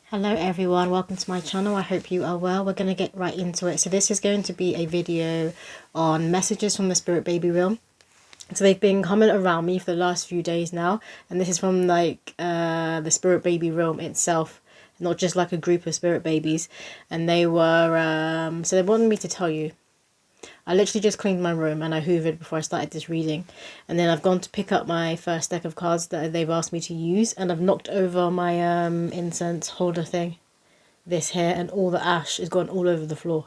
Hello everyone, welcome to my channel. I hope you are well. We're going to get right into it. So this is going to be a video on messages from the spirit baby realm. So they've been coming around me for the last few days now, and this is from like the spirit baby realm itself, not just like a group of spirit babies. And they were so they wanted me to tell you. I literally just cleaned my room and I hoovered before I started this reading. And then I've gone to pick up my first deck of cards that they've asked me to use. And I've knocked over my incense holder thing. This here, and all the ash is gone all over the floor.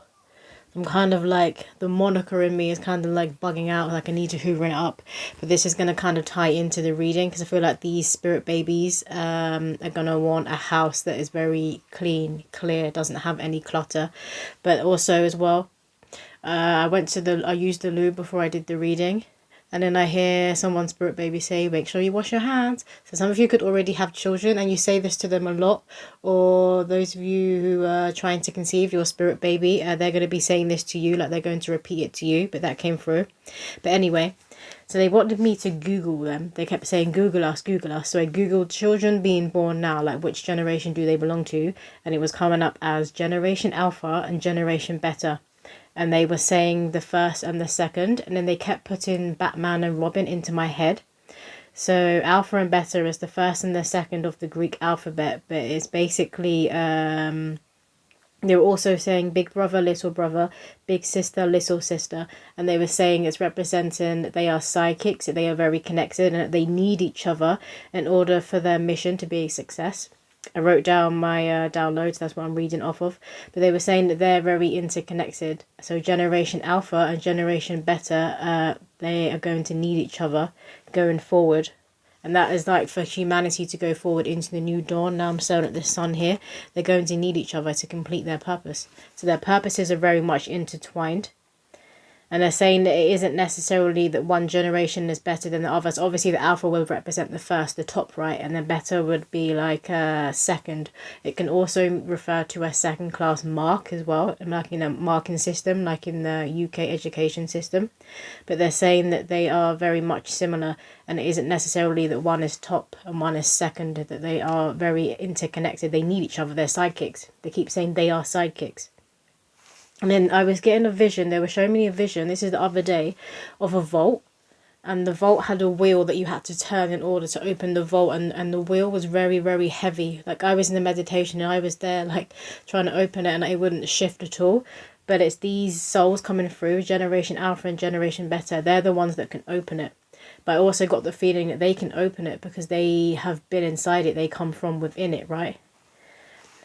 I'm kind of like, the moniker in me is kind of like bugging out. Like I need to hoover it up. But this is going to kind of tie into the reading. Because I feel like these spirit babies are going to want a house that is very clean, clear, doesn't have any clutter. But also as well, I used the lube before I did the reading, and then I hear someone spirit baby say, make sure you wash your hands. So some of you could already have children and you say this to them a lot, or those of you who are trying to conceive your spirit baby, they're going to be saying this to you, like they're going to repeat it to you, but that came through. But anyway, so they wanted me to Google them. They kept saying, Google us, Google us. So I Googled children being born now, like which generation do they belong to? And it was coming up as Generation Alpha and Generation Beta. And they were saying the first and the second, and then they kept putting Batman and Robin into my head. So Alpha and Beta is the first and the second of the Greek alphabet, but it's basically they were also saying big brother, big sister, little sister, and they were saying it's representing that they are psychics, that they are very connected, and that they need each other in order for their mission to be a success. I wrote down my downloads, that's what I'm reading off of. But they were saying that they're very interconnected. So Generation Alpha and Generation Beta, they are going to need each other going forward. And that is like for humanity to go forward into the new dawn. Now I'm staring at the sun here. They're going to need each other to complete their purpose. So their purposes are very much intertwined. And they're saying that it isn't necessarily that one generation is better than the others. Obviously, the alpha will represent the first, the top right, and then beta would be like a second. It can also refer to a second class mark as well, like in a marking system, like in the UK education system. But they're saying that they are very much similar, and it isn't necessarily that one is top and one is second, that they are very interconnected. They need each other. They're sidekicks. They keep saying they are sidekicks. And then I was getting a vision, they were showing me a vision, this is the other day, of a vault. And the vault had a wheel that you had to turn in order to open the vault. And the wheel was very, very heavy. Like I was in the meditation and I was there like trying to open it and it wouldn't shift at all. But it's these souls coming through, Generation Alpha and Generation Beta. They're the ones that can open it. But I also got the feeling that they can open it because they have been inside it. They come from within it, right?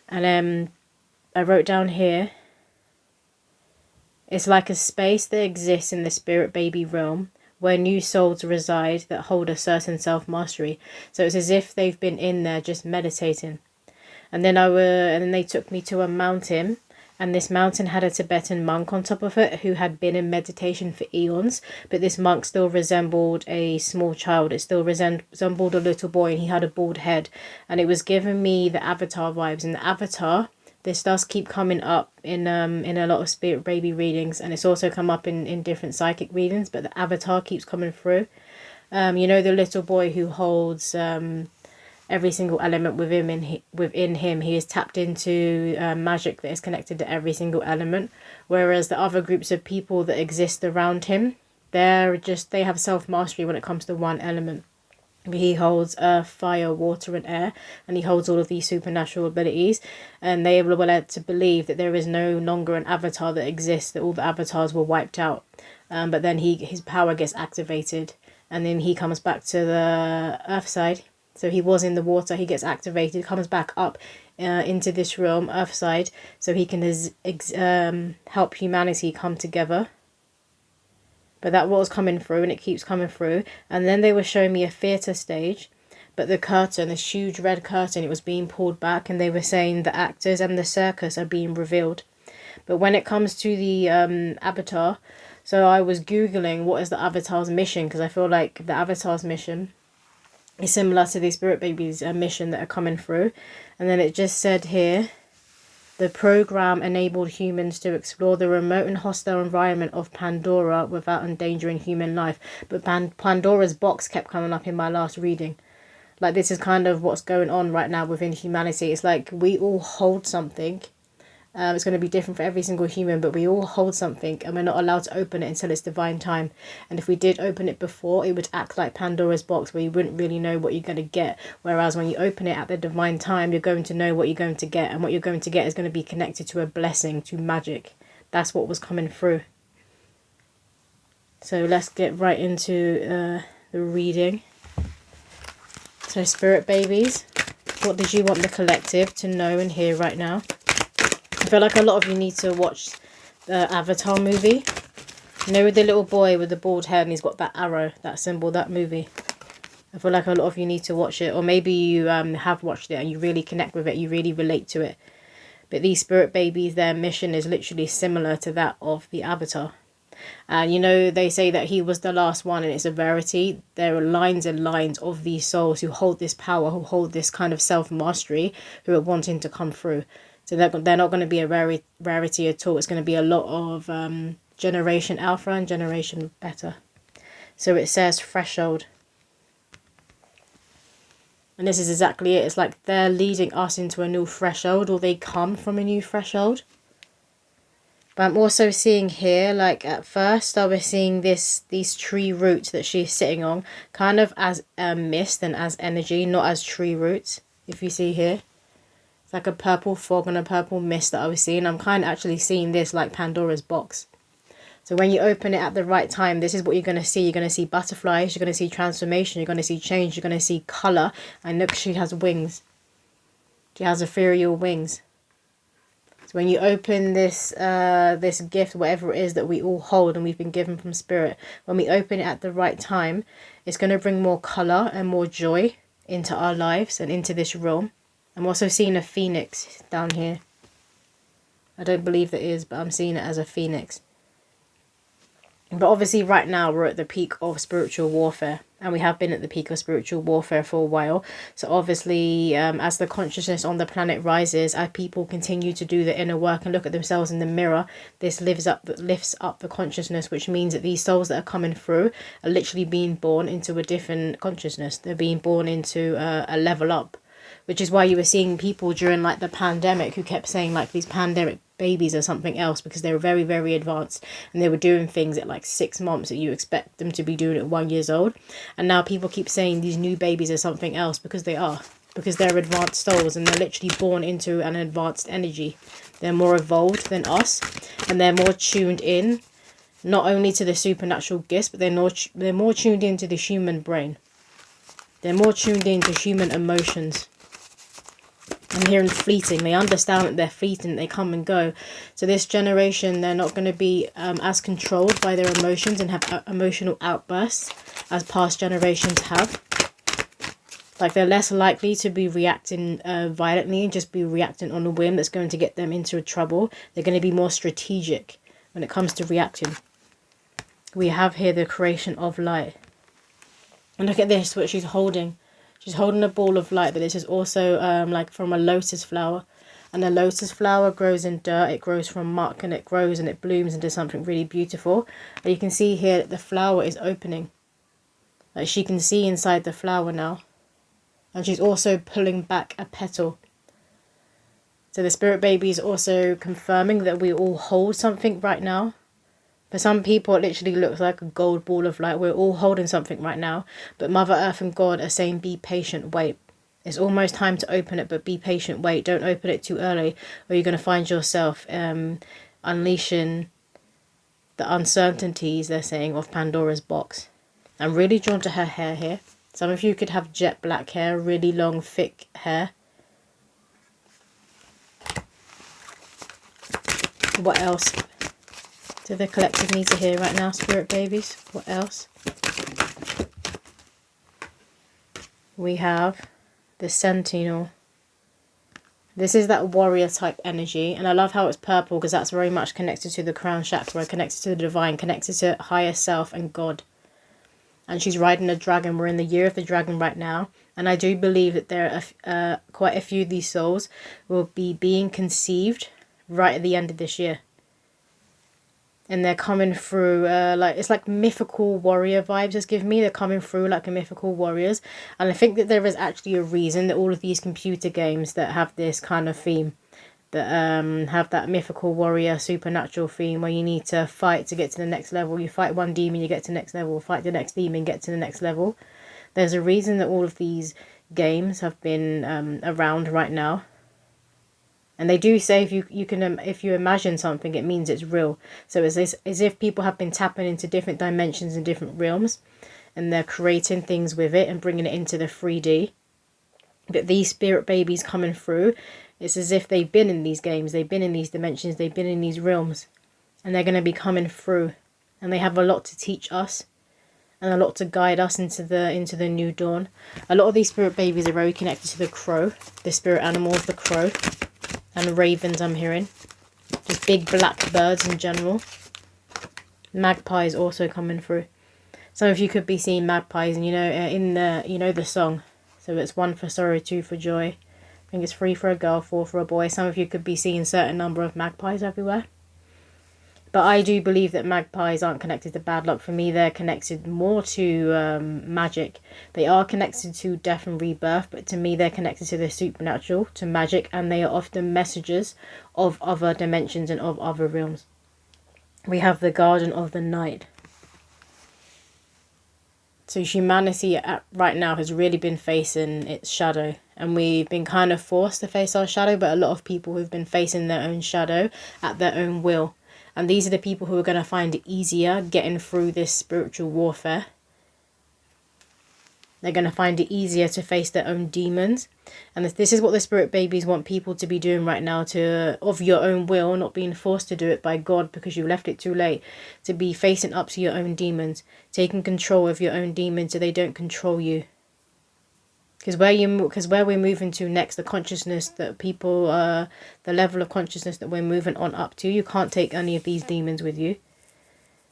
And I wrote down here, it's like a space that exists in the spirit baby realm where new souls reside that hold a certain self-mastery. So it's as if they've been in there just meditating. And then they took me to a mountain, and this mountain had a Tibetan monk on top of it who had been in meditation for eons, but this monk still resembled a small child. It still resembled a little boy, and he had a bald head, and it was giving me the Avatar vibes. And the Avatar, this does keep coming up in a lot of spirit baby readings, and it's also come up in different psychic readings, but the Avatar keeps coming through. You know, the little boy who holds every single element within him. He is tapped into magic that is connected to every single element, whereas the other groups of people that exist around him, they have self-mastery when it comes to one element. He holds earth, fire, water and air, and he holds all of these supernatural abilities, and they were led to believe that there is no longer an avatar that exists, that all the avatars were wiped out. But then his power gets activated, and then he comes back to the earth side. So he was in the water, he gets activated, comes back up into this realm, earth side, so he can help humanity come together. But that was coming through, and it keeps coming through. And then they were showing me a theatre stage, but the curtain, this huge red curtain, it was being pulled back, and they were saying the actors and the circus are being revealed. But when it comes to the avatar, so I was Googling what is the avatar's mission, because I feel like the avatar's mission is similar to the spirit baby's mission that are coming through. And then it just said here, the program enabled humans to explore the remote and hostile environment of Pandora without endangering human life. But Pandora's box kept coming up in my last reading. Like, this is kind of what's going on right now within humanity. It's like we all hold something. It's going to be different for every single human, but we all hold something and we're not allowed to open it until it's divine time. And if we did open it before, it would act like Pandora's box, where you wouldn't really know what you're going to get. Whereas when you open it at the divine time, you're going to know what you're going to get. And what you're going to get is going to be connected to a blessing, to magic. That's what was coming through. So let's get right into the reading. So spirit babies, what did you want the collective to know and hear right now? I feel like a lot of you need to watch the Avatar movie. You know, with the little boy with the bald head and he's got that arrow, that symbol, that movie. I feel like a lot of you need to watch it. Or maybe you have watched it and you really connect with it. You really relate to it. But these spirit babies, their mission is literally similar to that of the Avatar. And you know, they say that he was the last one, and it's a verity. There are lines and lines of these souls who hold this power, who hold this kind of self-mastery, who are wanting to come through. So they're not going to be a rarity at all. It's going to be a lot of generation alpha and generation beta. So it says threshold. And this is exactly it. It's like they're leading us into a new threshold, or they come from a new threshold. But I'm also seeing here, like at first I was seeing these tree roots that she's sitting on, kind of as a mist and as energy, not as tree roots. If you see here, it's like a purple fog and a purple mist that I was seeing. I'm kind of actually seeing this like Pandora's box. So when you open it at the right time, this is what you're going to see. You're going to see butterflies, you're going to see transformation, you're going to see change, you're going to see colour. And look, she has wings. She has ethereal wings. So when you open this this gift, whatever it is that we all hold and we've been given from spirit, when we open it at the right time, it's going to bring more colour and more joy into our lives and into this realm. I'm also seeing a phoenix down here. I don't believe that is, but I'm seeing it as a phoenix. But obviously right now we're at the peak of spiritual warfare, and we have been at the peak of spiritual warfare for a while. So obviously as the consciousness on the planet rises, as people continue to do the inner work and look at themselves in the mirror, this lifts up the consciousness, which means that these souls that are coming through are literally being born into a different consciousness. They're being born into a level up, which is why you were seeing people during like the pandemic who kept saying like these pandemic babies or something else, because they were very, very advanced and they were doing things at like 6 months that you expect them to be doing at 1 year old. And now people keep saying these new babies are something else, because they are, because they're advanced souls and they're literally born into an advanced energy. They're more evolved than us, and they're more tuned in not only to the supernatural gifts, but they're more tuned into the human brain. They're more tuned into human emotions. I'm hearing fleeting. They understand that they're fleeting, they come and go. So this generation, they're not going to be as controlled by their emotions and have emotional outbursts as past generations have. Like, they're less likely to be reacting violently and just be reacting on a whim that's going to get them into trouble. They're going to be more strategic when it comes to reacting. We have here the creation of light. And look at this, what she's holding. She's holding a ball of light, but this is also like from a lotus flower. And a lotus flower grows in dirt. It grows from muck, and it grows and it blooms into something really beautiful. And you can see here that the flower is opening. Like, she can see inside the flower now. And she's also pulling back a petal. So the spirit baby is also confirming that we all hold something right now. For some people, it literally looks like a gold ball of light. We're all holding something right now. But Mother Earth and God are saying, be patient, wait. It's almost time to open it, but be patient, wait. Don't open it too early, or you're going to find yourself unleashing the uncertainties, they're saying, of Pandora's box. I'm really drawn to her hair here. Some of you could have jet black hair, really long, thick hair. What else do the collective need to hear right now, spirit babies? What else? We have the Sentinel. This is that warrior type energy, and I love how it's purple, because that's very much connected to the crown chakra, connected to the divine, connected to higher self and God. And she's riding a dragon. We're in the year of the dragon right now, and I do believe that there are quite a few of these souls will be being conceived right at the end of this year. And they're coming through like, it's like mythical warrior vibes it's giving me. They're coming through like a mythical warriors, and I think that there is actually a reason that all of these computer games that have this kind of theme, that have that mythical warrior supernatural theme, where you need to fight to get to the next level. You fight one demon, you get to the next level, fight the next demon, get to the next level. There's a reason that all of these games have been around right now. And they do say if you imagine something, it means it's real. So it's as if people have been tapping into different dimensions and different realms, and they're creating things with it and bringing it into the 3D. But these spirit babies coming through, it's as if they've been in these games, they've been in these dimensions, they've been in these realms, and they're going to be coming through, and they have a lot to teach us and a lot to guide us into the new dawn. A lot of these spirit babies are very connected to the crow, the spirit animal of the crow. And ravens I'm hearing. Just big black birds in general. Magpies also coming through. Some of you could be seeing magpies, and in the song. So it's 1 for sorrow, 2 for joy. I think it's 3 for a girl, 4 for a boy. Some of you could be seeing a certain number of magpies everywhere. But I do believe that magpies aren't connected to bad luck. For me, they're connected more to magic. They are connected to death and rebirth, but to me, they're connected to the supernatural, to magic, and they are often messengers of other dimensions and of other realms. We have the Garden of the Night. So humanity right now has really been facing its shadow, and we've been kind of forced to face our shadow, but a lot of people who've been facing their own shadow at their own will. And these are the people who are going to find it easier getting through this spiritual warfare. They're going to find it easier to face their own demons. And this is what the spirit babies want people to be doing right now, of your own will, not being forced to do it by God because you left it too late. To be facing up to your own demons, taking control of your own demons so they don't control you. Because where we're moving to next, the consciousness that people, the level of consciousness that we're moving on up to, you can't take any of these demons with you.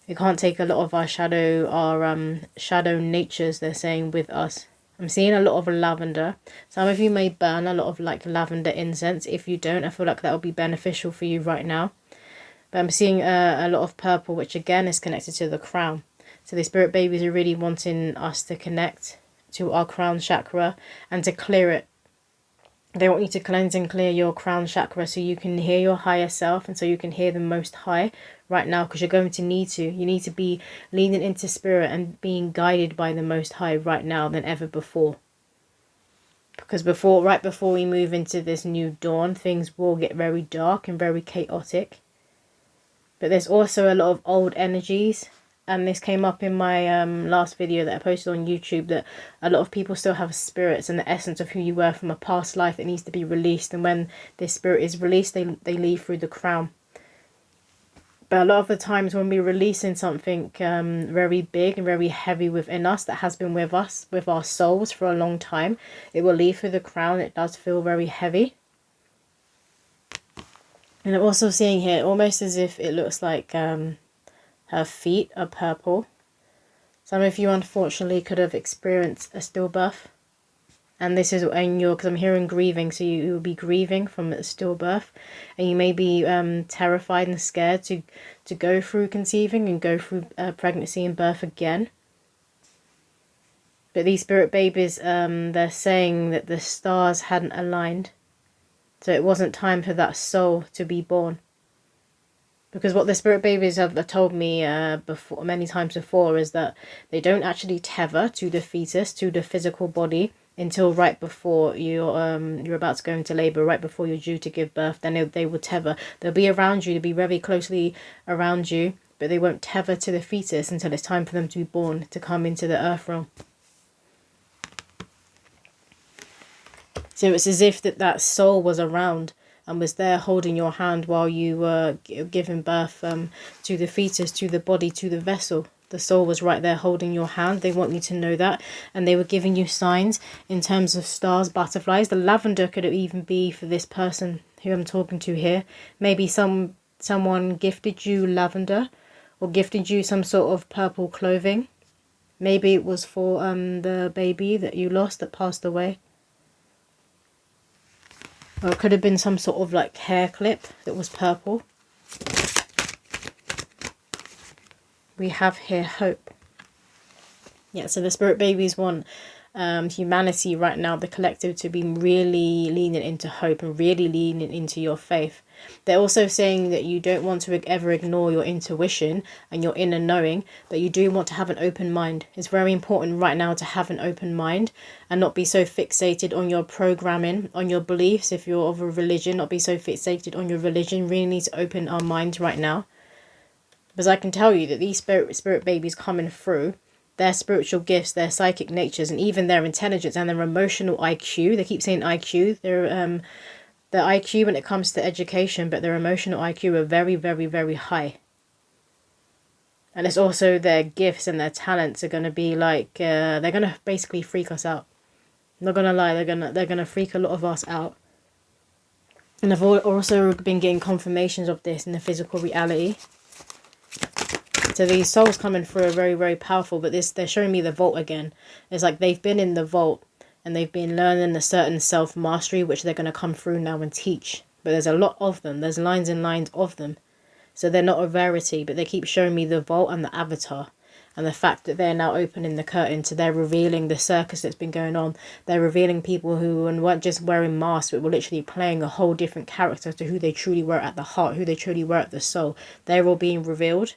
You can't take a lot of our shadow natures, they're saying, with us. I'm seeing a lot of lavender. Some of you may burn a lot of like lavender incense. If you don't, I feel like that will be beneficial for you right now. But I'm seeing a lot of purple, which again is connected to the crown. So the spirit babies are really wanting us to connect to our crown chakra and to clear it. They want you to cleanse and clear your crown chakra so you can hear your higher self and so you can hear the Most High right now, because you're going to need to. You need to be leaning into spirit and being guided by the Most High right now than ever before. Because right before we move into this new dawn, things will get very dark and very chaotic. But there's also a lot of old energies. And this came up in my last video that I posted on YouTube, that a lot of people still have spirits and the essence of who you were from a past life that needs to be released. And when this spirit is released, they leave through the crown. But a lot of the times when we're releasing something very big and very heavy within us that has been with us, with our souls for a long time, it will leave through the crown. It does feel very heavy. And I'm also seeing here, almost as if it looks like her feet are purple. Some of you unfortunately could have experienced a stillbirth. And this is in your, because I'm hearing grieving, so you will be grieving from a stillbirth. And you may be terrified and scared to go through conceiving and go through pregnancy and birth again. But these spirit babies, they're saying that the stars hadn't aligned. So it wasn't time for that soul to be born. Because what the spirit babies have told me before, many times before, is that they don't actually tether to the fetus, to the physical body, until right before you're about to go into labour, right before you're due to give birth. Then they will tether. They'll be around you, they'll be very closely around you, but they won't tether to the fetus until it's time for them to be born, to come into the earth realm. So it's as if that soul was around and was there holding your hand while you were giving birth to the fetus, to the body, to the vessel. The soul was right there holding your hand. They want you to know that. And they were giving you signs in terms of stars, butterflies. The lavender could even be for this person who I'm talking to here. Maybe someone gifted you lavender or gifted you some sort of purple clothing. Maybe it was for the baby that you lost, that passed away. Or it could have been some sort of like hair clip that was purple. We have here hope. Yeah, so the spirit babies want humanity right now, the collective, to be really leaning into hope and really leaning into your faith. They're also saying that you don't want to ever ignore your intuition and your inner knowing, but you do want to have an open mind. It's very important right now to have an open mind and not be so fixated on your programming, on your beliefs. If you're of a religion, not be so fixated on your religion. Really need to open our minds right now. Because I can tell you that these spirit babies coming through, their spiritual gifts, their psychic natures, and even their intelligence and their emotional IQ. They keep saying IQ. Their IQ when it comes to education, but their emotional IQ are very, very, very high. And it's also their gifts and their talents are going to be like, they're going to basically freak us out. I'm not going to lie, they're gonna freak a lot of us out. And I've also been getting confirmations of this in the physical reality. So these souls coming through are very, very powerful, but they're showing me the vault again. It's like they've been in the vault and they've been learning a certain self-mastery, which they're going to come through now and teach. But there's a lot of them. There's lines and lines of them. So they're not a rarity, but they keep showing me the vault and the avatar. And the fact that they're now opening the curtain, so they're revealing the circus that's been going on. They're revealing people who weren't just wearing masks, but were literally playing a whole different character to who they truly were at the heart, who they truly were at the soul. They're all being revealed.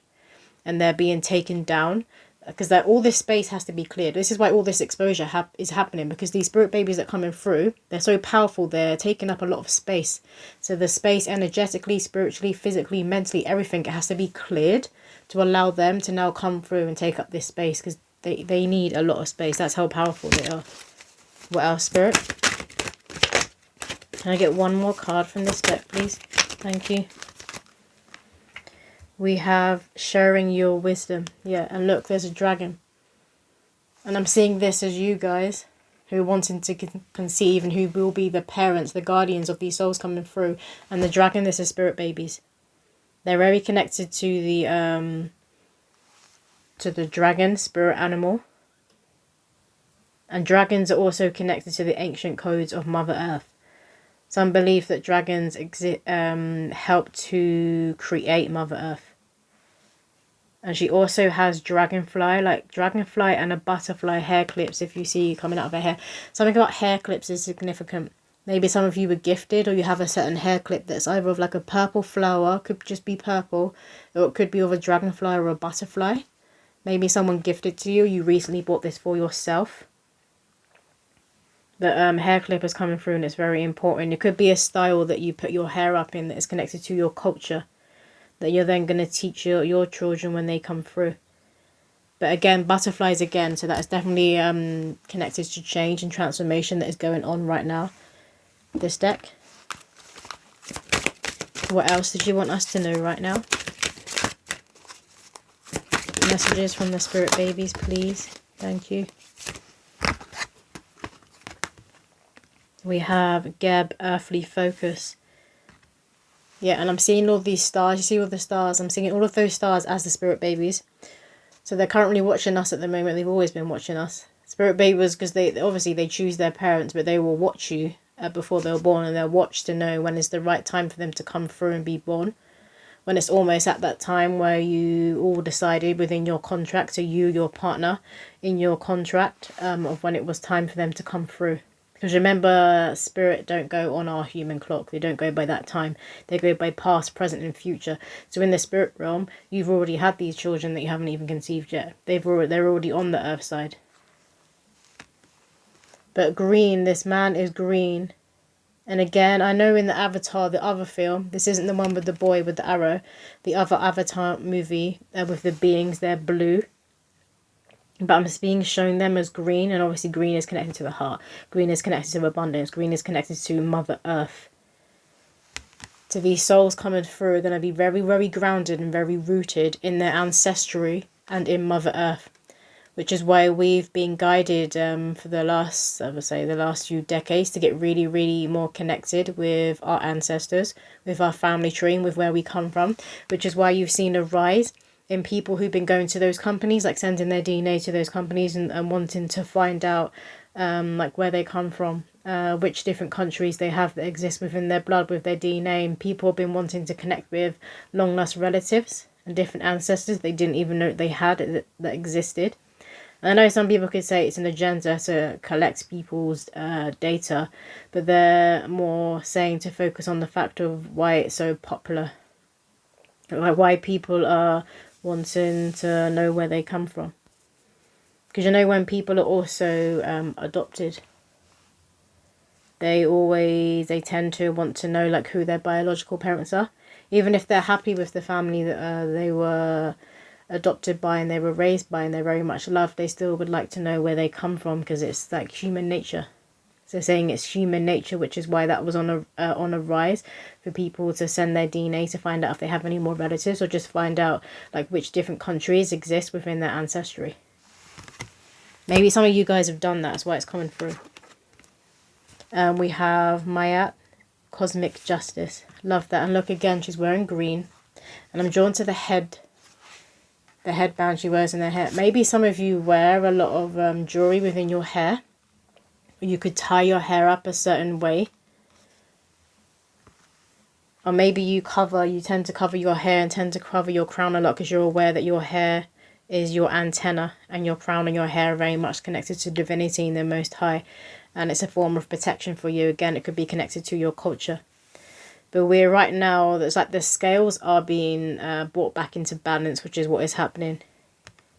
And they're being taken down, because all this space has to be cleared. This is why all this exposure is happening, because these spirit babies that are coming through, they're so powerful, they're taking up a lot of space. So the space energetically, spiritually, physically, mentally, everything, it has to be cleared to allow them to now come through and take up this space, because they need a lot of space. That's how powerful they are. What else, Spirit? Can I get one more card from this deck, please? Thank you. We have sharing your wisdom. Yeah, and look, there's a dragon. And I'm seeing this as you guys who are wanting to conceive and who will be the parents, the guardians of these souls coming through. And the dragon, this is spirit babies. They're very connected to the dragon, spirit animal. And dragons are also connected to the ancient codes of Mother Earth. Some believe that dragons help to create Mother Earth. And she also has dragonfly and a butterfly hair clips, if you see coming out of her hair. Something about hair clips is significant. Maybe some of you were gifted, or you have a certain hair clip that's either of like a purple flower, could just be purple, or it could be of a dragonfly or a butterfly. Maybe someone gifted to you, you recently bought this for yourself. The hair clip is coming through and it's very important. It could be a style that you put your hair up in that is connected to your culture, that you're then going to teach your children when they come through. But again, butterflies again, so that's definitely connected to change and transformation that is going on right now. This deck. What else did you want us to know right now? Messages from the spirit babies, please. Thank you. We have Geb, earthly focus. Yeah, and I'm seeing all these stars. You see all the stars? I'm seeing all of those stars as the spirit babies. So they're currently watching us at the moment. They've always been watching us. Spirit babies, because they choose their parents, but they will watch you before they're born, and they'll watch to know when is the right time for them to come through and be born. When it's almost at that time where you all decided within your contract, so you, your partner, in your contract, of when it was time for them to come through. Because remember, spirit don't go on our human clock. They don't go by that time. They go by past, present and future. So in the spirit realm, you've already had these children that you haven't even conceived yet. They're already on the earth side. But green, this man is green. And again, I know in the Avatar, the other film, this isn't the one with the boy with the arrow. The other Avatar movie with the beings, they're blue. But I'm being shown them as green, and obviously green is connected to the heart. Green is connected to abundance. Green is connected to Mother Earth. So these souls coming through are going to be very, very grounded and very rooted in their ancestry and in Mother Earth. Which is why we've been guided for the last, I would say, the last few decades to get really, really more connected with our ancestors, with our family tree, and with where we come from. Which is why you've seen a rise in people who've been going to those companies, like sending their DNA to those companies and wanting to find out like where they come from, which different countries they have that exist within their blood, with their DNA. And people have been wanting to connect with long lost relatives and different ancestors they didn't even know they had that existed. And I know some people could say it's an agenda to collect people's data, but they're more saying to focus on the fact of why it's so popular, like why people are wanting to know where they come from. Because you know, when people are also adopted, they tend to want to know like who their biological parents are, even if they're happy with the family that they were adopted by and they were raised by and they're very much loved. They still would like to know where they come from, because it's like human nature. So saying it's human nature, which is why that was on a rise for people to send their DNA to find out if they have any more relatives, or just find out like which different countries exist within their ancestry. Maybe some of you guys have done that. That's why it's coming through. We have Mayat, Cosmic Justice. Love that. And look again, she's wearing green. And I'm drawn to the headband she wears in her hair. Maybe some of you wear a lot of jewelry within your hair. You could tie your hair up a certain way. Or maybe you tend to cover your hair and tend to cover your crown a lot, because you're aware that your hair is your antenna, and your crown and your hair are very much connected to divinity and the Most High, and it's a form of protection for you. Again, it could be connected to your culture. But we're right now, it's like the scales are being brought back into balance, which is what is happening.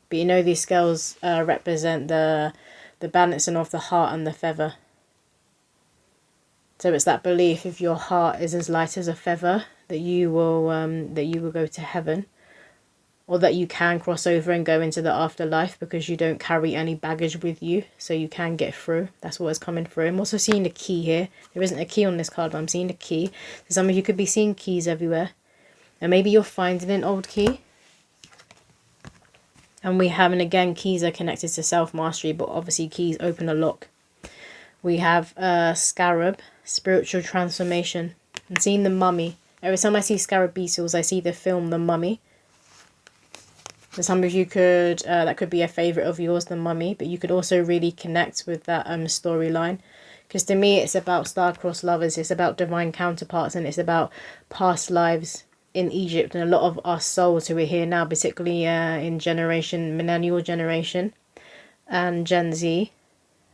But you know, these scales represent the balancing of the heart and the feather. So it's that belief, if your heart is as light as a feather, that you will go to heaven, or that you can cross over and go into the afterlife because you don't carry any baggage with you, so you can get through. That's what is coming through. I'm also seeing a key here. There isn't a key on this card, but I'm seeing a key. So some of you could be seeing keys everywhere, and maybe you're finding an old key. And and again, keys are connected to self-mastery, but obviously keys open a lock. We have Scarab, Spiritual Transformation. I'm seeing the Mummy. Every time I see Scarab beetles, I see the film The Mummy. So some of you could, that could be a favourite of yours, The Mummy, but you could also really connect with that storyline. Because to me, it's about star-crossed lovers, it's about divine counterparts, and it's about past lives in Egypt. And a lot of our souls who are here now, particularly in millennial generation and Gen Z,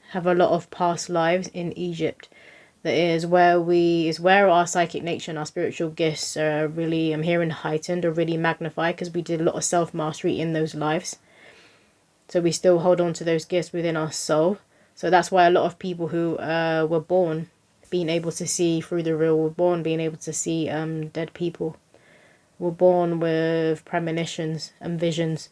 have a lot of past lives in Egypt. That is where our psychic nature and our spiritual gifts are really, I'm hearing, heightened or really magnified, because we did a lot of self-mastery in those lives. So we still hold on to those gifts within our soul. So that's why a lot of people who were born being able to see through the real, were born being able to see dead people, were born with premonitions and visions.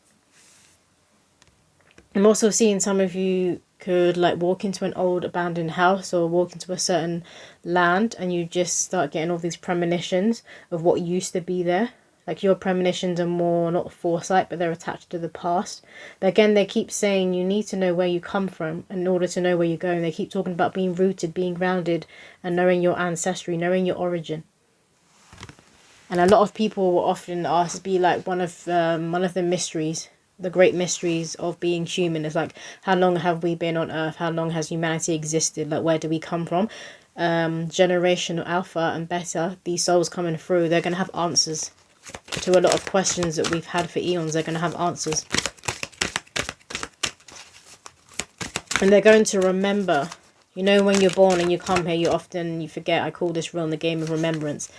I'm also seeing some of you could like walk into an old abandoned house or walk into a certain land, and you just start getting all these premonitions of what used to be there. Like your premonitions are more not foresight, but they're attached to the past. But again, they keep saying you need to know where you come from in order to know where you're going. They keep talking about being rooted, being grounded, and knowing your ancestry, knowing your origin. And a lot of people will often ask to be like one of the mysteries, the great mysteries of being human, is like, how long have we been on Earth? How long has humanity existed? Like, where do we come from? Generation Alpha and Beta, these souls coming through, they're going to have answers to a lot of questions that we've had for eons. They're going to have answers. And they're going to remember. You know, when you're born and you come here, you forget. I call this realm the game of remembrance.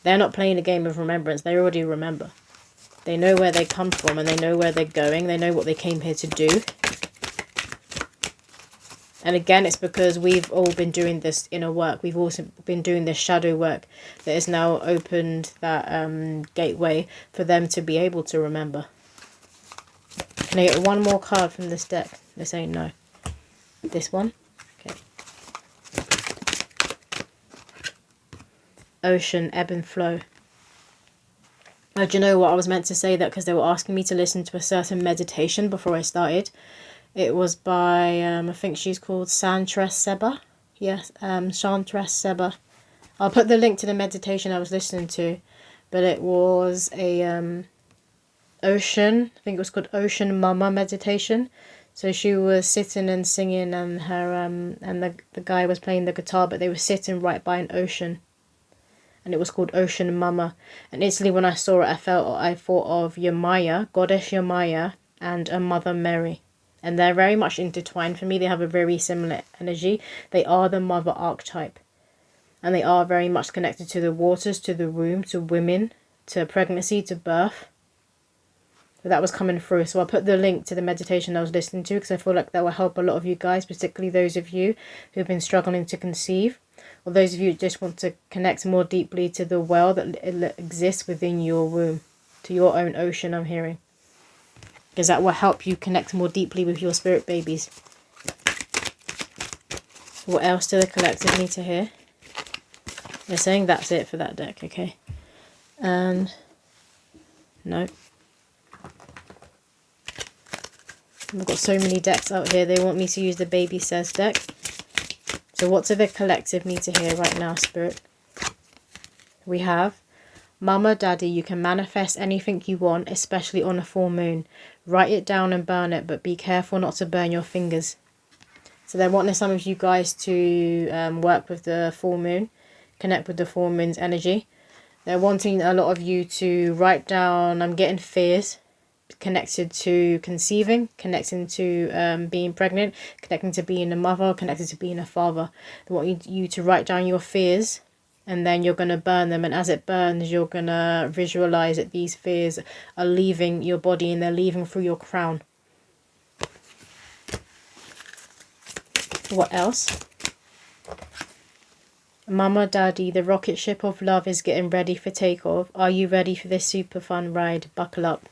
They're not playing a game of remembrance. They already remember. They know where they come from, and they know where they're going. They know what they came here to do. And again, it's because we've all been doing this inner work. We've also been doing this shadow work that has now opened that gateway for them to be able to remember. Can I get one more card from this deck? They're saying no. This one? Okay. Ocean, ebb and flow. Do you know what? I was meant to say that because they were asking me to listen to a certain meditation before I started. It was by, I think she's called Santres Seba. Yes, Santres Seba. I'll put the link to the meditation I was listening to. But it was a ocean, I think it was called Ocean Mama meditation. So she was sitting and singing, and her and the guy was playing the guitar, but they were sitting right by an ocean. and it was called Ocean Mama. And instantly when I saw it, I thought of Yemaya, goddess Yemaya, and a Mother Mary. And they're very much intertwined for me. They have a very similar energy. They are the mother archetype. And they are very much connected to the waters, to the womb, to women, to pregnancy, to birth. But that was coming through. So I'll put the link to the meditation I was listening to, because I feel like that will help a lot of you guys, particularly those of you who've been struggling to conceive, or those of you who just want to connect more deeply to the well that exists within your womb, to your own ocean, I'm hearing. Because that will help you connect more deeply with your spirit babies. What else do the collective need to hear? They're saying that's it for that deck, okay? And no. I've got so many decks out here. They want me to use the Baby Says deck. So what do the collective need to hear right now, Spirit? We have Mama, Daddy, you can manifest anything you want, especially on a full moon. Write it down and burn it, but be careful not to burn your fingers. So they're wanting some of you guys to work with the full moon, connect with the full moon's energy. They're wanting a lot of you to write down, I'm getting fears, connected to conceiving, connecting to being pregnant, connecting to being a mother, connected to being a father. They want you to write down your fears, and then you're going to burn them. And as it burns, you're going to visualize that these fears are leaving your body and they're leaving through your crown. What else? Mama, Daddy, the rocket ship of love is getting ready for takeoff. Are you ready for this super fun ride? Buckle up.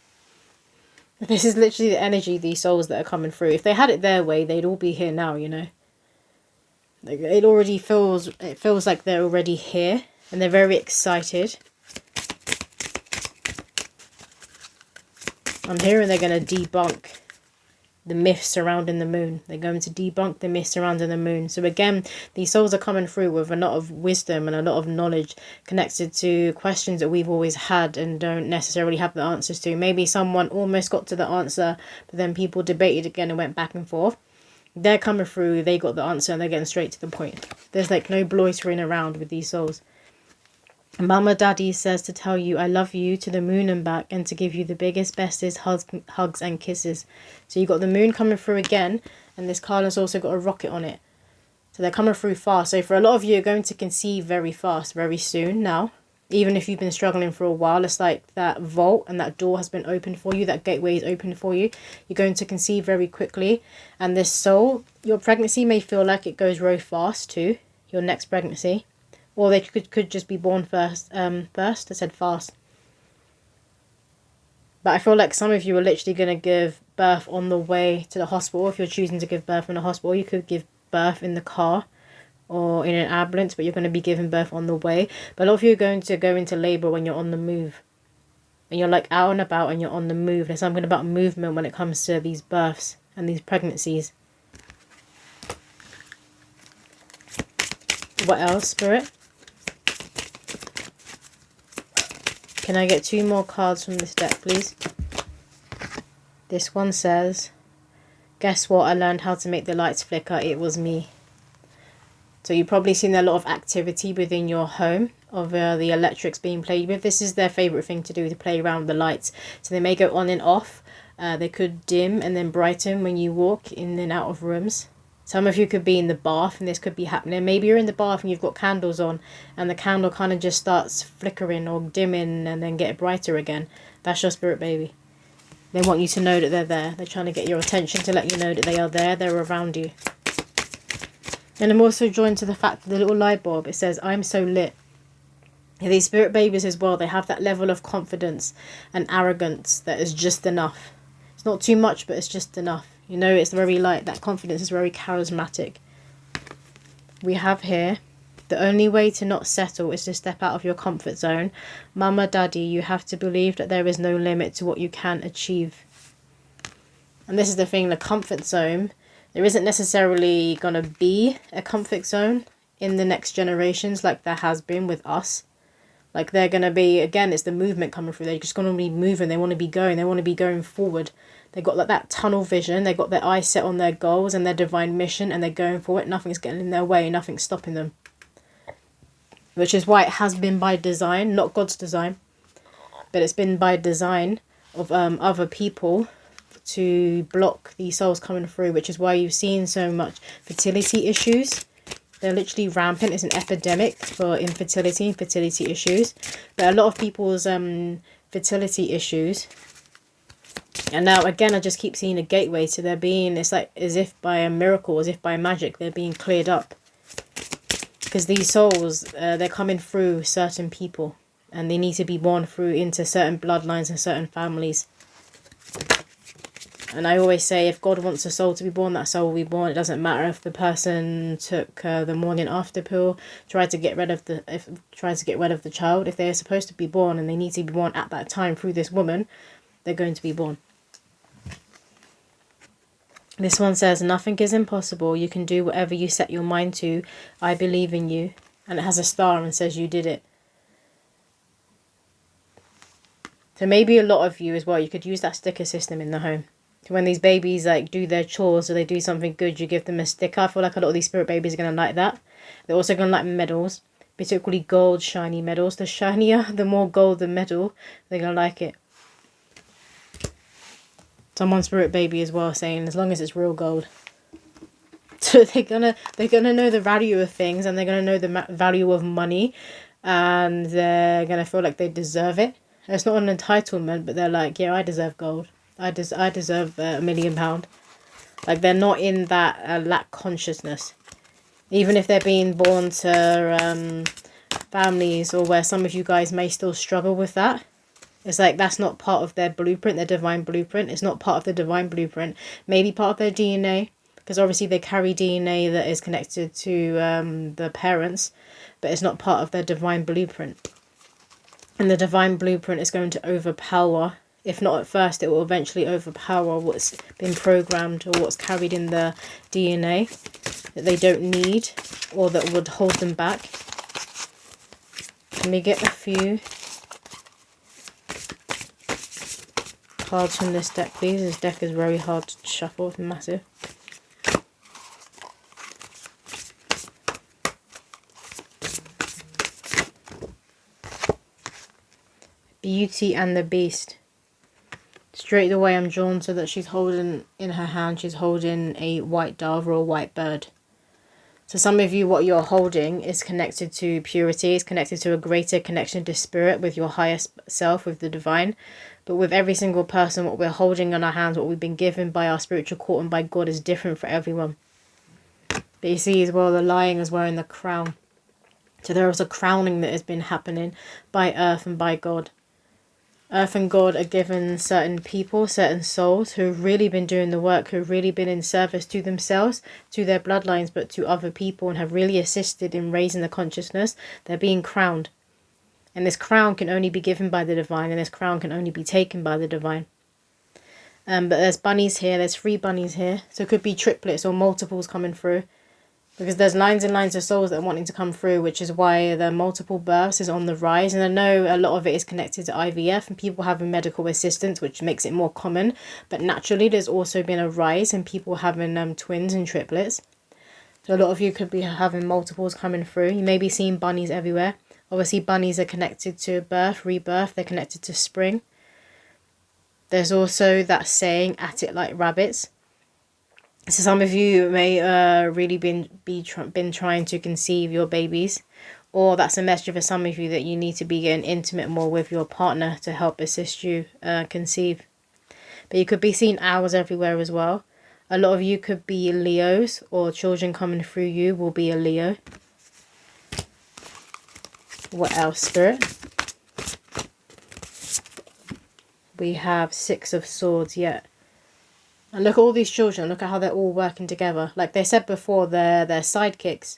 This is literally the energy, these souls that are coming through. If they had it their way, they'd all be here now, you know. Like, it feels like they're already here, and they're very excited. I'm hearing they're going to debunk the myths surrounding the moon. They're going to debunk the myths surrounding the moon. So again, these souls are coming through with a lot of wisdom and a lot of knowledge connected to questions that we've always had and don't necessarily have the answers to. Maybe someone almost got to the answer, but then people debated again and went back and forth. They're coming through, they got the answer, and they're getting straight to the point. There's like no loitering around with these souls. Mama, Daddy says to tell you I love you to the moon and back, and to give you the biggest, bestest hugs and kisses. So you got the moon coming through again, and this card has also got a rocket on it. So they're coming through fast. So for a lot of you, you're going to conceive very fast, very soon now. Even if you've been struggling for a while, it's like that vault and that door has been opened for you, that gateway is open for you. You're going to conceive very quickly. And this soul, your pregnancy may feel like it goes very fast too, your next pregnancy. Or they could just be born first. I said fast. But I feel like some of you are literally going to give birth on the way to the hospital. If you're choosing to give birth in the hospital, you could give birth in the car or in an ambulance, but you're going to be giving birth on the way. But a lot of you are going to go into labour when you're on the move. And you're like out and about and you're on the move. There's something about movement when it comes to these births and these pregnancies. What else, Spirit? Can I get 2 more cards from this deck, please? This one says, guess what? I learned how to make the lights flicker. It was me. So you've probably seen a lot of activity within your home of the electrics being played with. This is their favourite thing to do, to play around with the lights. So they may go on and off. They could dim and then brighten when you walk in and out of rooms. Some of you could be in the bath and this could be happening. Maybe you're in the bath and you've got candles on and the candle kind of just starts flickering or dimming and then get brighter again. That's your spirit baby. They want you to know that they're there. They're trying to get your attention to let you know that they are there. They're around you. And I'm also joined to the fact that the little light bulb, it says, I'm so lit. These spirit babies as well, they have that level of confidence and arrogance that is just enough. It's not too much, but it's just enough. You know, it's very light. That confidence is very charismatic. We have here, the only way to not settle is to step out of your comfort zone. Mama, Daddy, you have to believe that there is no limit to what you can achieve. And this is the thing, the comfort zone, there isn't necessarily going to be a comfort zone in the next generations like there has been with us. Like they're going to be, again, it's the movement coming through. They're just going to be moving. They want to be going. They want to be going forward. They've got like that tunnel vision. They've got their eyes set on their goals and their divine mission, and they're going for it. Nothing's getting in their way. Nothing's stopping them. which is why it has been by design, not God's design, but it's been by design of other people to block these souls coming through, which is why you've seen so much fertility issues. They're literally rampant. It's an epidemic for infertility and fertility issues. But a lot of people's fertility issues, and now again I just keep seeing a gateway to there being, it's like as if by a miracle, as if by magic, they're being cleared up. Because these souls, they're coming through certain people, and they need to be born through into certain bloodlines and certain families. And I always say, if God wants a soul to be born, that soul will be born. It doesn't matter if the person took the morning after pill, tried to get rid of the child. If they're supposed to be born and they need to be born at that time through this woman, they're going to be born. This one says, nothing is impossible. You can do whatever you set your mind to. I believe in you. And it has a star and says you did it. So maybe a lot of you as well, you could use that sticker system in the home. So when these babies like do their chores or they do something good, you give them a sticker. I feel like a lot of these spirit babies are going to like that. They're also going to like medals, particularly gold shiny medals. The shinier, the more gold the medal, they're going to like it. Someone spirit baby as well saying as long as it's real gold. So they're gonna know the value of things, and they're gonna know the value of money, and they're gonna feel like they deserve it. It's not an entitlement, but they're like, yeah, I deserve gold. I deserve £1 million. Like they're not in that lack consciousness. Even if they're being born to families or where some of you guys may still struggle with that. It's like that's not part of their blueprint, their divine blueprint. It's not part of the divine blueprint. Maybe part of their DNA, because obviously they carry DNA that is connected to the parents, but it's not part of their divine blueprint. And the divine blueprint is going to overpower, if not at first, it will eventually overpower what's been programmed or what's carried in the DNA that they don't need or that would hold them back. Let me get a few cards from this deck, please. This deck is very hard to shuffle. It's massive. Beauty and the Beast. Straight away I'm drawn to that she's holding in her hand, she's holding a white dove or a white bird. So some of you, what you're holding is connected to purity, is connected to a greater connection to spirit with your highest self, with the divine. But with every single person, what we're holding in our hands, what we've been given by our spiritual court and by God is different for everyone. But you see as well, the Lion is wearing the crown. So there is a crowning that has been happening by Earth and by God. Earth and God are given certain people, certain souls who have really been doing the work, who have really been in service to themselves, to their bloodlines, but to other people, and have really assisted in raising the consciousness. They're being crowned. And this crown can only be given by the divine, and this crown can only be taken by the divine. But there's bunnies here, there's 3 bunnies here. So it could be triplets or multiples coming through. Because there's lines and lines of souls that are wanting to come through, which is why the multiple births is on the rise. And I know a lot of it is connected to IVF and people having medical assistance, which makes it more common. But naturally, there's also been a rise in people having twins and triplets. So a lot of you could be having multiples coming through. You may be seeing bunnies everywhere. Obviously, bunnies are connected to birth, rebirth. They're connected to spring. There's also that saying, at it like rabbits. So some of you may really been trying to conceive your babies, or that's a message for some of you that you need to be getting intimate more with your partner to help assist you conceive. But you could be seeing owls everywhere as well. A lot of you could be Leos, or children coming through you will be a Leo. What else, Spirit? We have 6 of Swords yet. And look at all these children. Look at how they're all working together. Like they said before, they're sidekicks.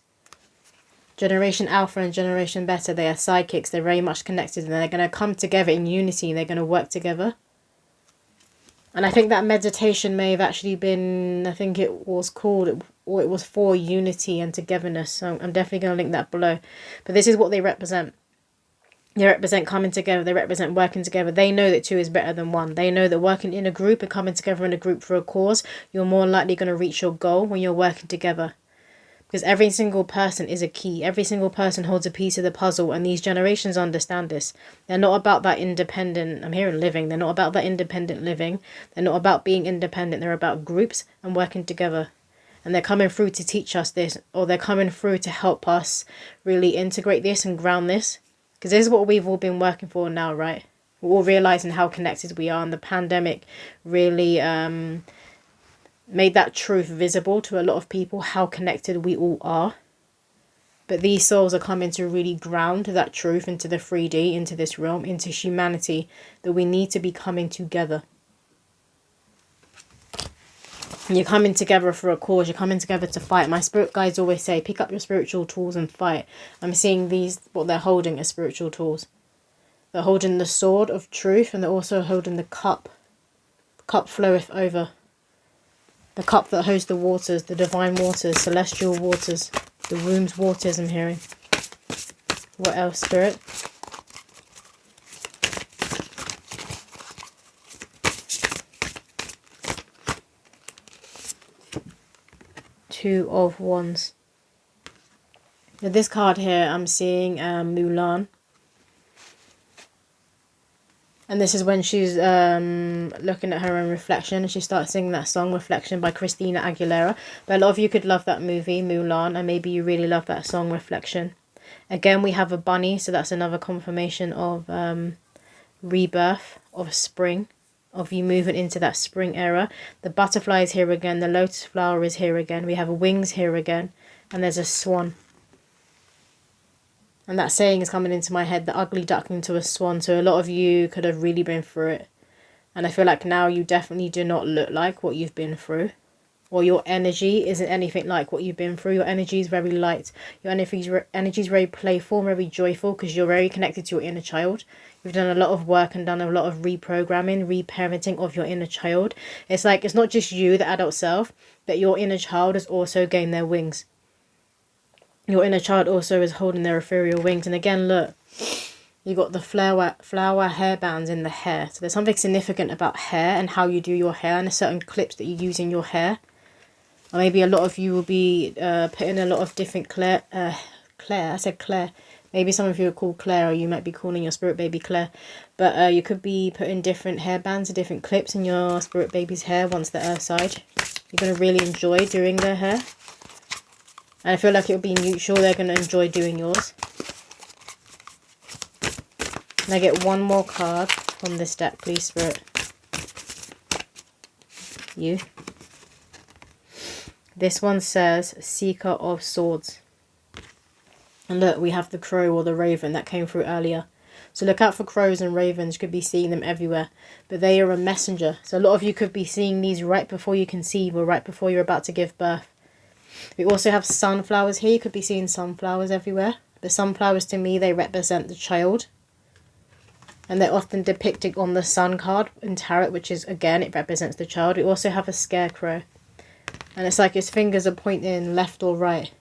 Generation Alpha and Generation Beta, they are sidekicks. They're very much connected. And they're going to come together in unity. They're going to work together. And I think that meditation may have actually been, I think it was called, or it was for unity and togetherness. So I'm definitely going to link that below. But this is what they represent. They represent coming together. They represent working together. They know that 2 is better than 1. They know that working in a group and coming together in a group for a cause, you're more likely going to reach your goal when you're working together. Because every single person is a key. Every single person holds a piece of the puzzle, and these generations understand this. They're not about that independent, I'm hearing living, they're not about that independent living. They're not about being independent. They're about groups and working together. And they're coming through to teach us this, or they're coming through to help us really integrate this and ground this. Because this is what we've all been working for now, right? We're all realizing how connected we are, and the pandemic really made that truth visible to a lot of people, how connected we all are. But these souls are coming to really ground that truth into the 3D, into this realm, into humanity, that we need to be coming together. And you're coming together for a cause. You're coming together to fight. My spirit guides always say, pick up your spiritual tools and fight. I'm seeing these, what they're holding as spiritual tools. They're holding the sword of truth, and they're also holding the cup. The cup floweth over. The cup that holds the waters, the divine waters, celestial waters, the womb's waters, I'm hearing. What else, Spirit? Two of Wands. Now this card here, I'm seeing Mulan. And this is when she's looking at her own reflection, and she starts singing that song, Reflection, by Christina Aguilera. But a lot of you could love that movie, Mulan, and maybe you really love that song, Reflection. Again, we have a bunny, so that's another confirmation of rebirth, of spring, of you moving into that spring era. The butterfly is here again, the lotus flower is here again, we have wings here again, and there's a swan. And that saying is coming into my head, the ugly duckling to a swan. So a lot of you could have really been through it. And I feel like now you definitely do not look like what you've been through. Or your energy isn't anything like what you've been through. Your energy is very light. Your energy is very playful, very joyful, because you're very connected to your inner child. You've done a lot of work and done a lot of reprogramming, reparenting of your inner child. It's like, it's not just you, the adult self, but your inner child has also gained their wings. Your inner child also is holding their ethereal wings. And again, look, you got the flower hair bands in the hair. So there's something significant about hair and how you do your hair, and certain clips that you use in your hair. Or maybe a lot of you will be putting a lot of different Claire. I said Claire. Maybe some of you are called Claire, or you might be calling your spirit baby Claire. But you could be putting different hair bands or different clips in your spirit baby's hair once the earth side. You're going to really enjoy doing their hair. And I feel like it'll be mutual. They're going to enjoy doing yours. Can I get one more card from this deck, please, Spirit? You. This one says, Seeker of Swords. And look, we have the crow or the raven that came through earlier. So look out for crows and ravens. You could be seeing them everywhere. But they are a messenger. So a lot of you could be seeing these right before you conceive, or right before you're about to give birth. We also have sunflowers here. You could be seeing sunflowers everywhere. The sunflowers, to me, they represent the child. And they're often depicted on the sun card in tarot, which is, again, it represents the child. We also have a scarecrow. And it's like his fingers are pointing left or right.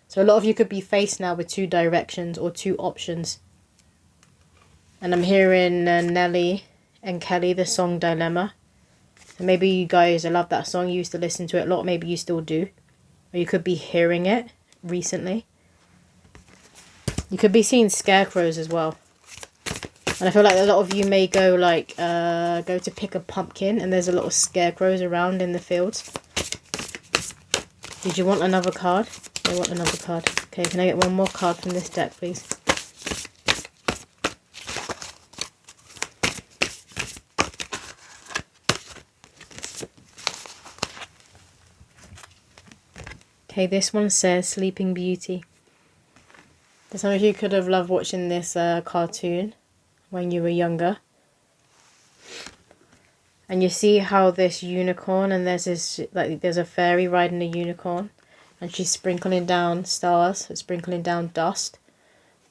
So a lot of you could be faced now with two directions or two options. And I'm hearing Nelly and Kelly, the song Dilemma. So maybe you guys, I love that song. You used to listen to it a lot. Maybe you still do. Or you could be hearing it recently. You could be seeing scarecrows as well. And I feel like a lot of you may go like, go to pick a pumpkin, and there's a lot of scarecrows around in the fields. Did you want another card? I want another card. Okay, can I get one more card from this deck, please? Okay, this one says Sleeping Beauty. So some of you could have loved watching this cartoon when you were younger. And you see how this unicorn, and there's this, like, there's a fairy riding a unicorn, and she's sprinkling down stars, sprinkling down dust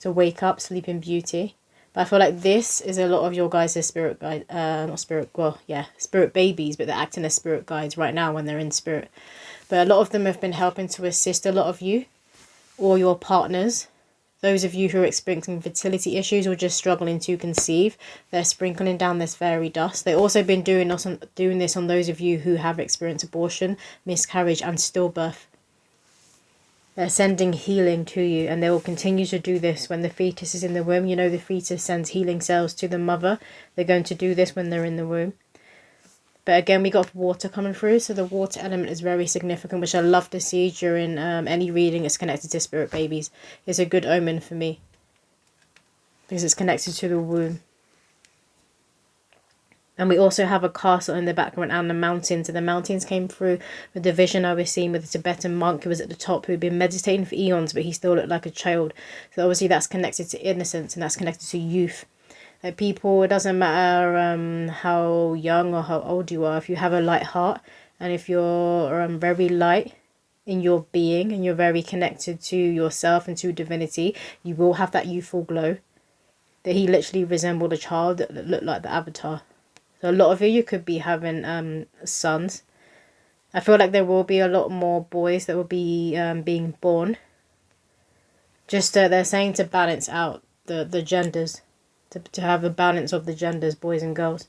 to wake up, Sleeping Beauty. But I feel like this is a lot of your guys' spirit guide, not spirit, well, yeah, spirit babies, but they're acting as spirit guides right now when they're in spirit. But a lot of them have been helping to assist a lot of you, or your partners. Those of you who are experiencing fertility issues or just struggling to conceive, they're sprinkling down this fairy dust. They've also been doing this on those of you who have experienced abortion, miscarriage and stillbirth. They're sending healing to you, and they will continue to do this when the fetus is in the womb. You know, the fetus sends healing cells to the mother. They're going to do this when they're in the womb. But again, we got water coming through, so the water element is very significant, which I love to see during any reading that's connected to spirit babies. It's a good omen for me, because it's connected to the womb. And we also have a castle in the background and the mountains. And the mountains came through with the vision I was seeing with the Tibetan monk who was at the top, who had been meditating for eons, but he still looked like a child. So obviously that's connected to innocence, and that's connected to youth. Like people, it doesn't matter how young or how old you are. If you have a light heart, and if you're very light in your being, and you're very connected to yourself and to divinity, you will have that youthful glow. That he literally resembled a child that looked like the avatar. So a lot of you could be having sons. I feel like there will be a lot more boys that will be being born. Just they're saying to balance out the genders. To have a balance of the genders, boys and girls.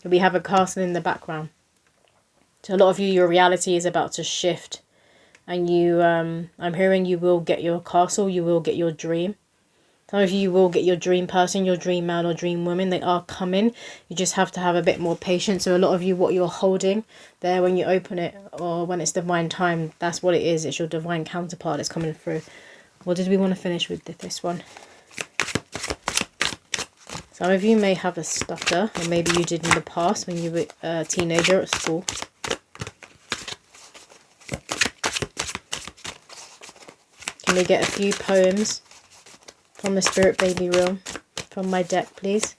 We have a castle in the background. So a lot of you, your reality is about to shift. And you, I'm hearing you will get your castle, you will get your dream. Some of you will get your dream person, your dream man or dream woman. They are coming. You just have to have a bit more patience. So a lot of you, what you're holding there when you open it, or when it's divine time, that's what it is. It's your divine counterpart that's coming through. What did we want to finish with this one? Some of you may have a stutter, or maybe you did in the past when you were a teenager at school. Can we get a few poems from the spirit baby realm from my deck, please?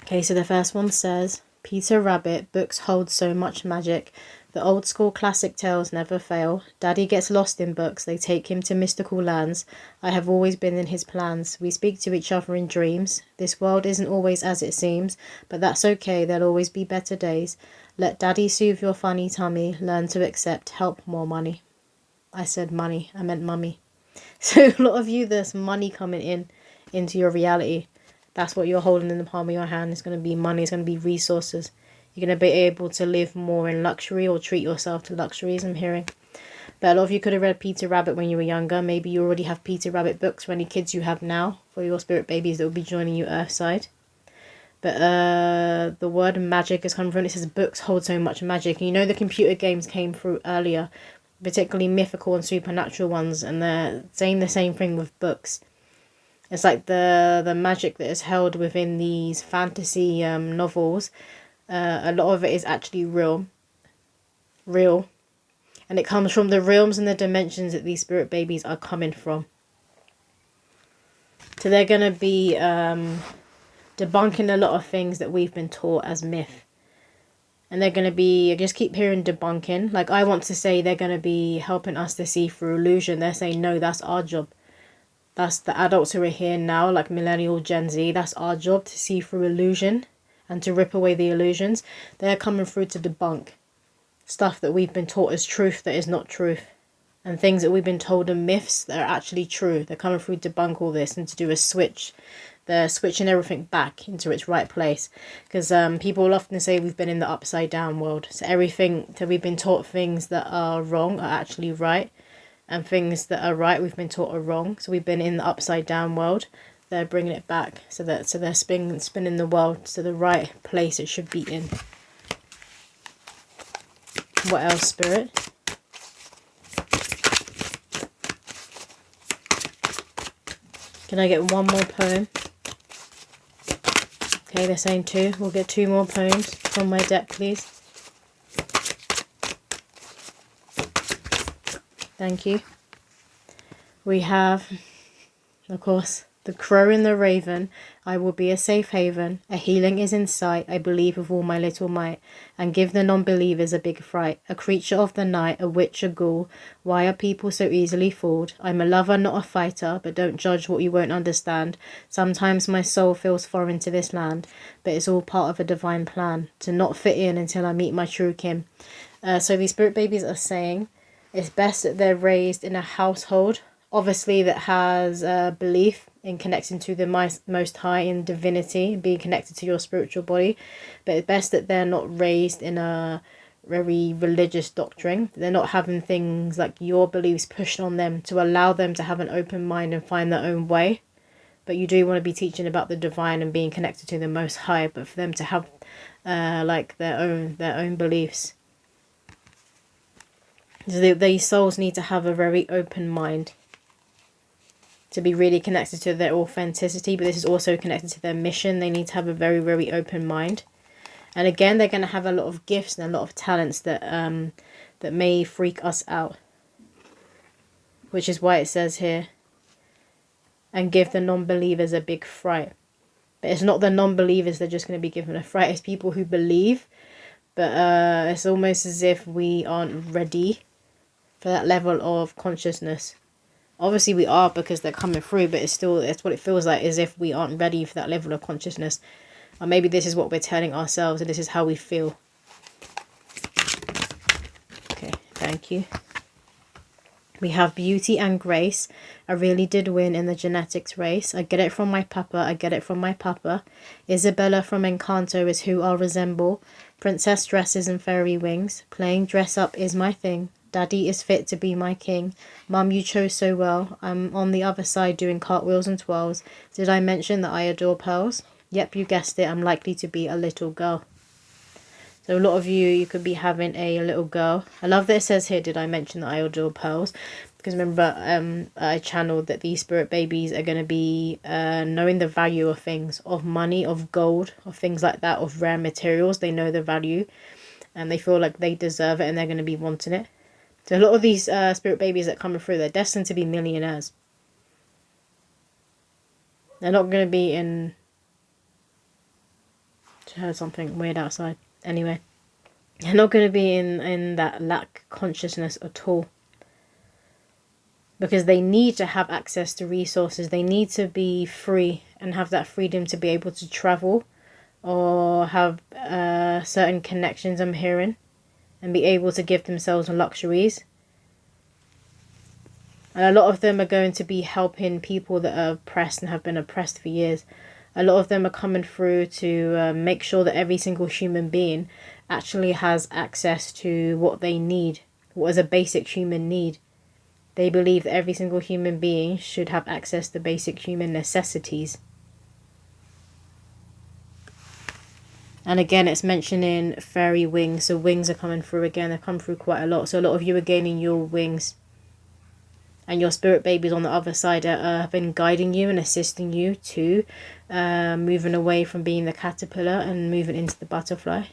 Okay, so the first one says, Peter Rabbit, books hold so much magic. The old school classic tales never fail. Daddy gets lost in books, they take him to mystical lands. I have always been in his plans. We speak to each other in dreams. This world isn't always as it seems, but that's okay, there'll always be better days. Let Daddy soothe your funny tummy. Learn to accept help, more money. I said money, I meant mummy. So a lot of you, there's money coming into your reality. That's what you're holding in the palm of your hand. It's going to be money, it's going to be resources. You're going to be able to live more in luxury, or treat yourself to luxuries, I'm hearing. But a lot of you could have read Peter Rabbit when you were younger. Maybe you already have Peter Rabbit books for any kids you have now, for your spirit babies that will be joining you Earthside. But the word magic has come from, it says books hold so much magic. And you know the computer games came through earlier, particularly mythical and supernatural ones, and they're saying the same thing with books. It's like the magic that is held within these fantasy novels. A lot of it is actually real. And it comes from the realms and the dimensions that these spirit babies are coming from. So they're going to be debunking a lot of things that we've been taught as myth. And they're going to be, I just keep hearing debunking. Like I want to say they're going to be helping us to see through illusion. They're saying, no, that's our job. That's the adults who are here now, like millennial Gen Z. That's our job, to see through illusion and to rip away the illusions. They're coming through to debunk stuff that we've been taught as truth that is not truth. And things that we've been told are myths that are actually true. They're coming through to debunk all this and to do a switch. They're switching everything back into its right place. Because people will often say we've been in the upside down world. So everything, so we've been taught things that are wrong are actually right. And things that are right we've been taught are wrong. So we've been in the upside down world. They're bringing it back. So they're spinning the world to the right place it should be in. What else, Spirit? Can I get one more poem? Okay, they're saying 2. We'll get 2 more poems from my deck, please. Thank you. We have, of course, the crow and the raven. I will be a safe haven. A healing is in sight. I believe with all my little might. And give the non-believers a big fright. A creature of the night, a witch, a ghoul. Why are people so easily fooled? I'm a lover, not a fighter. But don't judge what you won't understand. Sometimes my soul feels foreign to this land. But it's all part of a divine plan. To not fit in until I meet my true kin. So these spirit babies are saying it's best that they're raised in a household, obviously, that has belief in connecting to the Most High, in divinity, being connected to your spiritual body. But it's best that they're not raised in a very religious doctrine. They're not having things like your beliefs pushed on them to allow them to have an open mind and find their own way. But you do want to be teaching about the divine and being connected to the Most High, but for them to have like their own beliefs. So these souls need to have a very open mind to be really connected to their authenticity, but this is also connected to their mission. They need to have a very, very open mind. And again, they're going to have a lot of gifts and a lot of talents that that may freak us out. Which is why it says here, and give the non-believers a big fright. But it's not the non-believers that are just going to be given a fright. It's people who believe. But it's almost as if we aren't ready for that level of consciousness. Obviously we are, because they're coming through, but it's what it feels like, as if we aren't ready for that level of consciousness. Or maybe this is what we're telling ourselves, and this is how we feel. Okay, thank you. We have beauty and grace. I really did win in the genetics race. I get it from my papa. I get it from my papa. Isabella from Encanto is who I'll resemble. Princess dresses and fairy wings. Playing dress up is my thing. Daddy is fit to be my king. Mum, you chose so well. I'm on the other side doing cartwheels and twirls. Did I mention that I adore pearls? Yep, you guessed it. I'm likely to be a little girl. So a lot of you could be having a little girl. I love that it says here, did I mention that I adore pearls? Because remember, I channeled that these spirit babies are going to be knowing the value of things, of money, of gold, of things like that, of rare materials. They know the value and they feel like they deserve it and they're going to be wanting it. So a lot of these spirit babies that come through, they're destined to be millionaires. They're not going to be in... I heard something weird outside. Anyway, they're not going to be in that lack consciousness at all. Because they need to have access to resources. They need to be free and have that freedom to be able to travel. Or have certain connections, I'm hearing. And be able to give themselves luxuries. And a lot of them are going to be helping people that are oppressed and have been oppressed for years. A lot of them are coming through to make sure that every single human being actually has access to what they need. What is a basic human need. They believe that every single human being should have access to basic human necessities. And again, it's mentioning fairy wings. So wings are coming through again. They've come through quite a lot. So a lot of you are gaining your wings. And your spirit babies on the other side have been guiding you and assisting you to moving away from being the caterpillar and moving into the butterfly.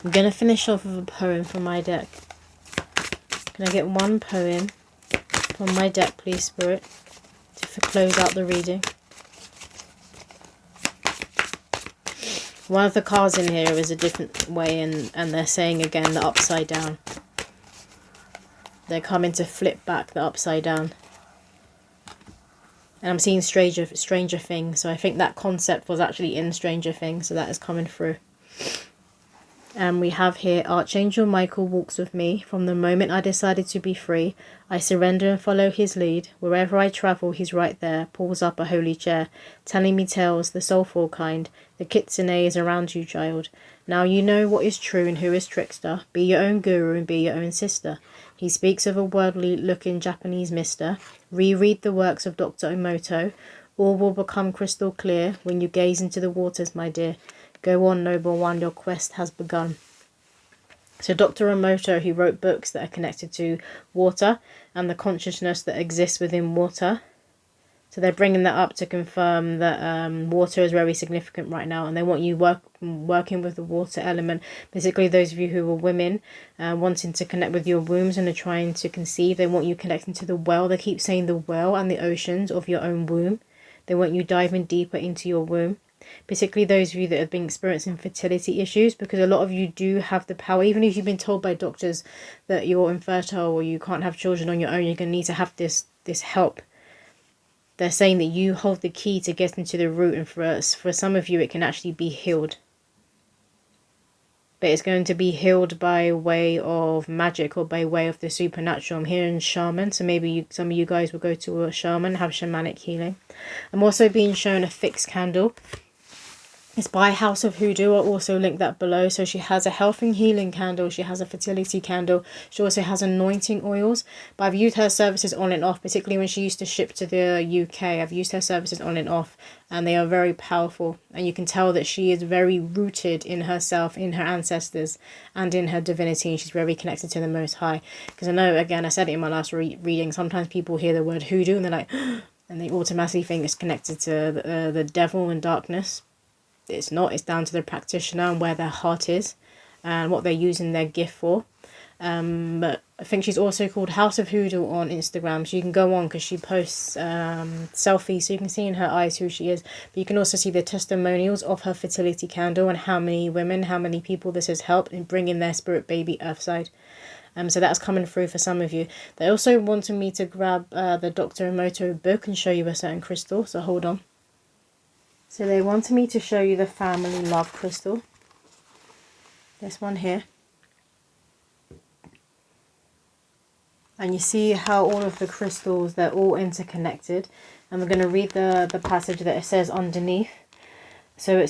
I'm going to finish off with a poem from my deck. Can I get one poem from my deck, please, Spirit, to close out the reading? One of the cards in here is a different way, and they're saying again the upside down. They're coming to flip back the upside down. And I'm seeing Stranger Things. So I think that concept was actually in Stranger Things. So that is coming through. And we have here, Archangel Michael walks with me. From the moment I decided to be free, I surrender and follow his lead. Wherever I travel, he's right there. Pulls up a holy chair, telling me tales, the soulful kind. The kitsune is around you, child. Now you know what is true and who is trickster. Be your own guru and be your own sister. He speaks of a worldly-looking Japanese mister. Reread the works of Dr. Emoto. All will become crystal clear when you gaze into the waters, my dear. Go on, noble one, your quest has begun. So Dr. Emoto, he wrote books that are connected to water and the consciousness that exists within water. So they're bringing that up to confirm that water is very significant right now, and they want you working with the water element. Basically, those of you who are women wanting to connect with your wombs and are trying to conceive, they want you connecting to the well. They keep saying the well and the oceans of your own womb. They want you diving deeper into your womb. Particularly those of you that have been experiencing fertility issues, because a lot of you do have the power. Even if you've been told by doctors that you're infertile or you can't have children on your own, you're going to need to have this help. They're saying that you hold the key to get into the root, and for some of you it can actually be healed. but it's going to be healed by way of magic or by way of the supernatural. I'm hearing shaman, so maybe some of you guys will go to a shaman, have shamanic healing. I'm also being shown a fixed candle. It's by House of Hoodoo. I'll also link that below. So she has a health and healing candle. She has a fertility candle. She also has anointing oils. But I've used her services on and off, particularly when she used to ship to the UK. I've used her services on and off, and they are very powerful. And you can tell that she is very rooted in herself, in her ancestors, and in her divinity. She's very connected to the Most High. Because I know, again, I said it in my last reading, sometimes people hear the word hoodoo and they're like, and they automatically think it's connected to the devil and darkness. It's not. It's down to the practitioner and where their heart is and what they're using their gift for. But I think she's also called House of Hoodoo on Instagram, so you can go on because she posts selfies, so you can see in her eyes who she is. But you can also see the testimonials of her fertility candle and how many women, how many people this has helped in bringing their spirit baby earthside. So that's coming through for some of you. They also wanted me to grab the Dr. Emoto book and show you a certain crystal, so hold on. So they wanted me to show you the family love crystal. This one here. And you see how all of the crystals, they're all interconnected. And we're going to read the passage that it says underneath. So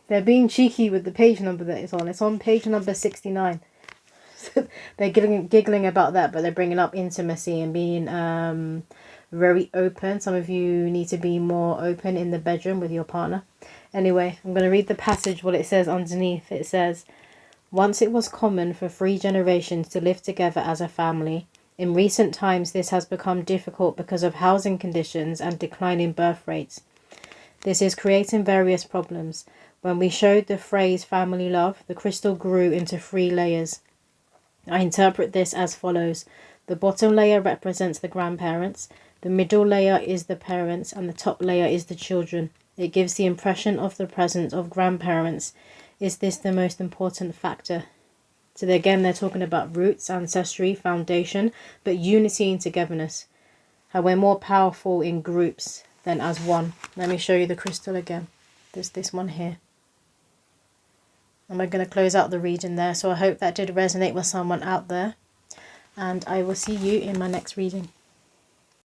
they're being cheeky with the page number that it's on. It's on page number 69. So they're giggling about that, but they're bringing up intimacy and being very open. Some of you need to be more open in the bedroom with your partner. Anyway, I'm going to read the passage, what it says underneath. It says, once it was common for 3 generations to live together as a family. In recent times, this has become difficult because of housing conditions and declining birth rates. This is creating various problems. When we showed the phrase family love, the crystal grew into 3 layers. I interpret this as follows. The bottom layer represents the grandparents. The middle layer is the parents and the top layer is the children. It gives the impression of the presence of grandparents. Is this the most important factor? So again, they're talking about roots, ancestry, foundation, but unity and togetherness. How we're more powerful in groups than as one. Let me show you the crystal again. There's this one here. And we're going to close out the reading there. So I hope that did resonate with someone out there. And I will see you in my next reading.